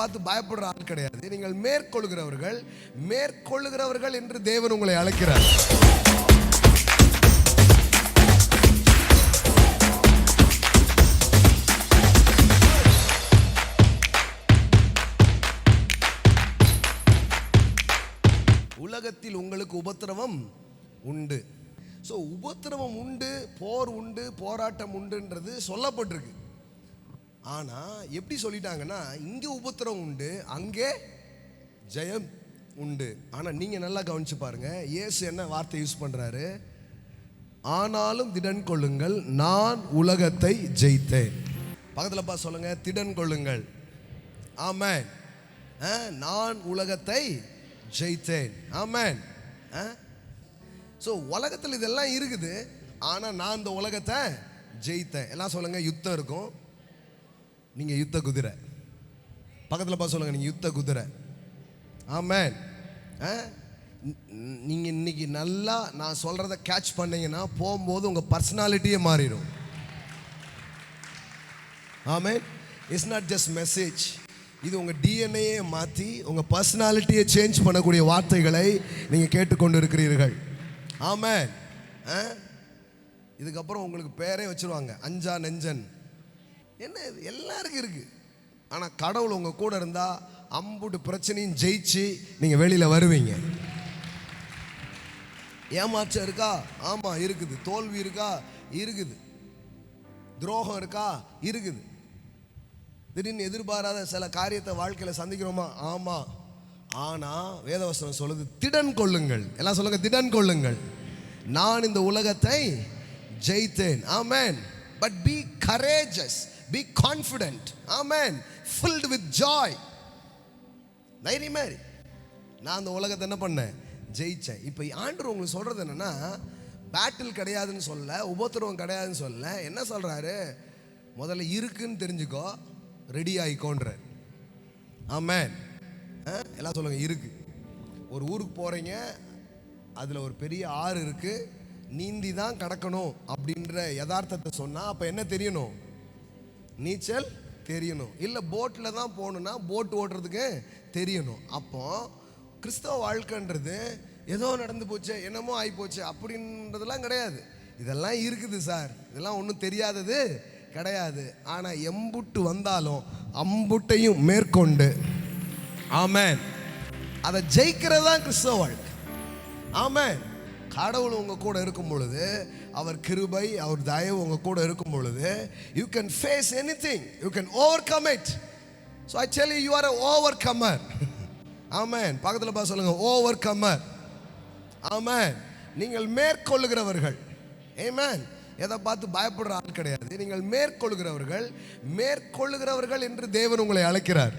பார்த்து பயப்படுற ஆள் கிடையாது. நீங்கள் மேற்கொள்கிறவர்கள், மேற்கொள்கிறவர்கள் என்று தேவன் உங்களை அழைக்கிறார். உலகத்தில் உங்களுக்கு உபத்திரவம் உண்டு. ஸோ உபத்திரவம் உண்டு, போர் உண்டு, போராட்டம் உண்டுன்றது சொல்லப்பட்டிருக்கு. ஆனால் எப்படி சொல்லிட்டாங்கன்னா, இங்கே உபத்திரவம் உண்டு, அங்கே ஜெயம் உண்டு. ஆனால் நீங்கள் நல்லா கவனிச்சு பாருங்க, இயேசு என்ன வார்த்தை யூஸ் பண்ணுறாரு? ஆனாலும் திடன் கொள்ளுங்கள், நான் உலகத்தை ஜெயித்தேன். பக்கத்தில் பார்த்து சொல்லுங்க, திடன் கொள்ளுங்கள். ஆமென். நான் உலகத்தை ஜெயித்தேன். ஆமென். ஸோ உலகத்தில் இதெல்லாம் இருக்குது, ஆனால் நான் இந்த உலகத்தை ஜெயித்தேன். எல்லாம் சொல்லுங்க, யுத்தம் இருக்கும், நீங்கள் யுத்த குதிரை. பக்கத்தில் பார்த்து சொல்லுங்க, நீங்கள் யுத்த குதிரை. ஆமென். நீங்கள் இன்னைக்கு நல்லா நான் சொல்கிறத கேட்ச் பண்ணீங்கன்னா போகும்போது உங்கள் பர்சனாலிட்டியே மாறிடும். ஆமென். இட்ஸ் நாட் ஜஸ்ட் மெசேஜ், இது உங்கள் டிஎன்ஏயை மாற்றி உங்கள் பர்சனாலிட்டியை சேஞ்ச் பண்ணக்கூடிய வார்த்தைகளை நீங்கள் கேட்டுக்கொண்டு இருக்கிறீர்கள். ஆமென். இதுக்கப்புறம் உங்களுக்கு பேரே வச்சுருவாங்க, அஞ்சா நெஞ்சன். என்ன எல்லாருக்கும் இருக்குது. ஆனால் கடவுள் உங்கள் கூட இருந்தால் அம்புட்டு பிரச்சனையும் ஜெயிச்சு நீங்கள் வெளியில் வருவீங்க. ஏமாற்றம் இருக்கா? ஆமாம் இருக்குது. தோல்வி இருக்கா? இருக்குது. துரோகம் இருக்கா? இருக்குது. திடீர்னு எதிர்பாராத சில காரியத்தை வாழ்க்கையில் சந்திக்கிறோமா? ஆமாம். ஆனால் வேதவசனம் சொல்லுது, திடன் கொள்ளுங்கள். எல்லாம் சொல்லுங்க, திடன் கொள்ளுங்கள், நான் இந்த உலகத்தை ஜெயித்தேன். Amen. But be courageous, be confident. Amen. filled with joy. தைரியமா இரு, நான் அந்த உலகத்தை என்ன பண்ணேன்? ஜெயிச்சேன். இப்போ ஆண்டவர் உங்களுக்கு சொல்றது என்னன்னா, பேட்டில் கிடையாதுன்னு சொல்ல, உபத்திரவம் கிடையாதுன்னு சொல்ல, என்ன சொல்றாரு? முதல்ல இருக்குன்னு தெரிஞ்சுக்கோ, ரெடி ஆகிக்கோன்ற. ஆமென். எல்லாம் சொல்லுங்க, இருக்கு. ஒரு ஊருக்கு போறீங்க, அதில் ஒரு பெரிய ஆறு இருக்கு, நீந்தி தான் கடக்கணும் அப்படின்ற யதார்த்தத்தை சொன்னா அப்போ என்ன தெரியணும்? நீச்சல் தெரியணும். இல்லை போட்டில் தான் போகணுன்னா போட் ஓட்டுறதுக்கு தெரியணும். அப்போ கிறிஸ்தவ வாழ்க்கைன்றது ஏதோ நடந்து போச்சு, என்னமோ ஆகி போச்சு அப்படின்றதெல்லாம் கிடையாது. இதெல்லாம் இருக்குது சார், இதெல்லாம் ஒன்றும் தெரியாதது கிடையாது. ஆனால் எம்புட்டு வந்தாலும் அம்புட்டையும் மேற்கொண்டு, ஆமென், அதை ஜெயிக்கிறது தான் கிறிஸ்தவ வாழ்க்கை. ஆமென். கடவுள் உங்க கூட இருக்கும் பொழுது, அவர் கிருபை, அவர் தயவு உங்க கூட இருக்கும் பொழுது, you can face anything, you can overcome it. So I tell you, you are an overcomer. ஆமென். பக்கத்தில் பார்த்து சொல்லுங்க, overcomer. ஆமென். நீங்கள் மேற்கொள்ளுகிறவர்கள். ஆமென். எதை பார்த்து பயப்படுற ஆள் கிடையாது. நீங்கள் மேற்கொள்ளுகிறவர்கள், மேற்கொள்ளுகிறவர்கள் என்று தேவன் உங்களை அழைக்கிறார்.